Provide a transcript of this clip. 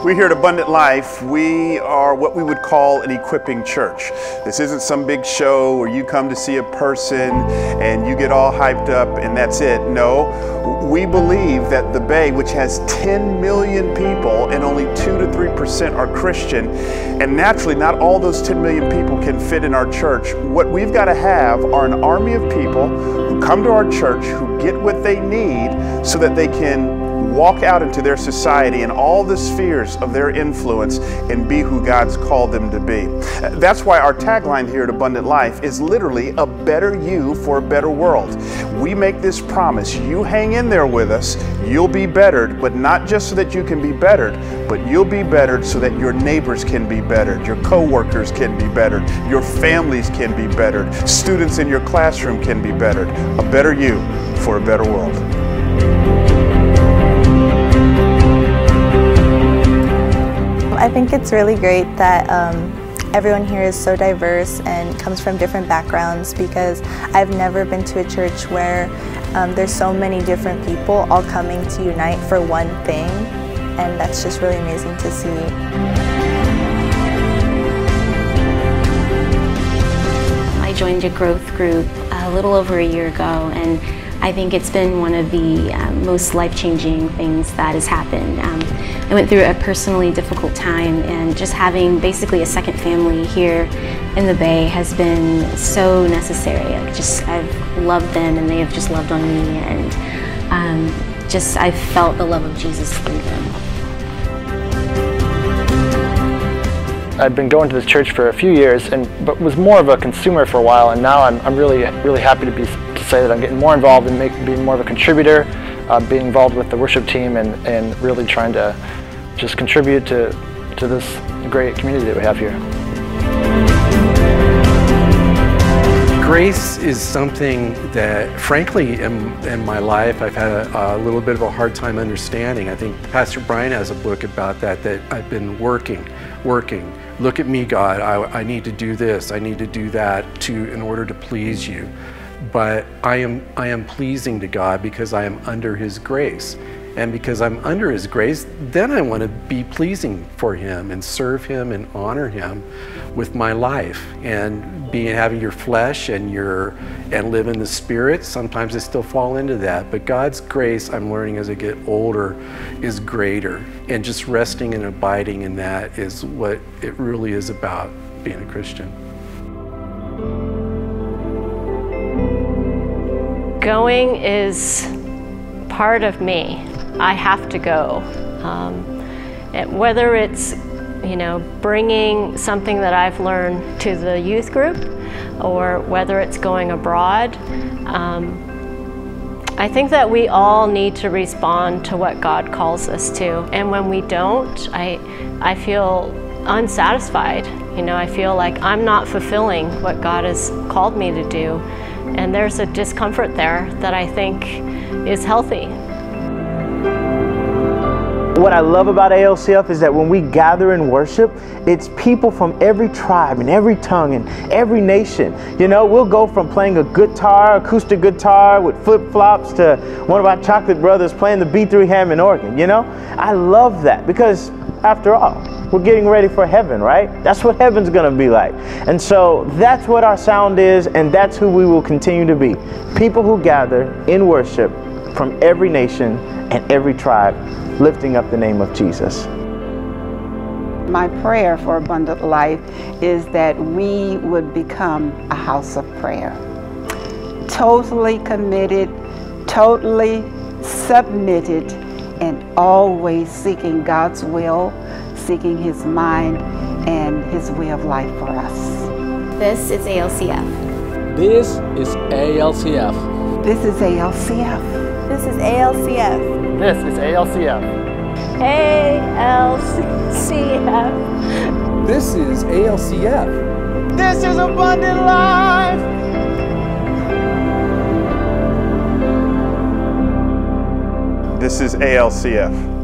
We here at Abundant Life, we are what we would call an equipping church. This isn't some big show where you come to see a person and you get all hyped up and that's it. No, we believe that the Bay, which has 10 million people and only 2 to 3% are Christian, and naturally not all those 10 million people can fit in our church. What we've got to have are an army of people who come to our church, who get what they need so that they can walk out into their society and all the spheres of their influence and be who God's called them to be. That's why our tagline here at Abundant Life is literally a better you for a better world. We make this promise, you hang in there with us, you'll be bettered, but not just so that you can be bettered, but you'll be bettered so that your neighbors can be bettered, your co-workers can be bettered, your families can be bettered, students in your classroom can be bettered. A better you for a better world. I think it's really great that everyone here is so diverse and comes from different backgrounds, because I've never been to a church where there's so many different people all coming to unite for one thing, and that's just really amazing to see. I joined a growth group a little over a year ago, and I think it's been one of the most life-changing things that has happened. I went through a personally difficult time, and just having basically a second family here in the Bay has been so necessary. I've loved them, and they have just loved on me, and I've felt the love of Jesus through them. I've been going to this church for a few years, but was more of a consumer for a while, and now I'm really happy to say that I'm getting more involved and being more of a contributor, being involved with the worship team, and really trying to just contribute to this great community that we have here. Grace is something that, frankly, in my life, I've had a little bit of a hard time understanding. I think Pastor Brian has a book about that I've been working. Look at me, God, I need to do this, I need to do that in order to please you. But I am pleasing to God because I am under His grace. And because I'm under His grace, then I want to be pleasing for Him and serve Him and honor Him with my life. And having your flesh and live in the Spirit, sometimes I still fall into that. But God's grace, I'm learning as I get older, is greater. And just resting and abiding in that is what it really is about being a Christian. Going is part of me. I have to go. Whether it's, bringing something that I've learned to the youth group, or whether it's going abroad, I think that we all need to respond to what God calls us to. And when we don't, I feel unsatisfied. I feel like I'm not fulfilling what God has called me to do. And there's a discomfort there that I think is healthy. What I love about ALCF is that when we gather and worship, it's people from every tribe and every tongue and every nation. We'll go from playing a guitar, acoustic guitar with flip-flops, to one of our chocolate brothers playing the B3 Hammond organ. I love that, because after all, we're getting ready for heaven, right? That's what heaven's gonna be like. And so that's what our sound is, and that's who we will continue to be. People who gather in worship from every nation and every tribe, lifting up the name of Jesus. My prayer for Abundant Life is that we would become a house of prayer. Totally committed, totally submitted, and always seeking God's will, seeking His mind and His way of life for us. This is ALCF. This is ALCF. This is ALCF. This is ALCF. This is ALCF. ALCF. This is ALCF. This is Abundant Life. This is ALCF.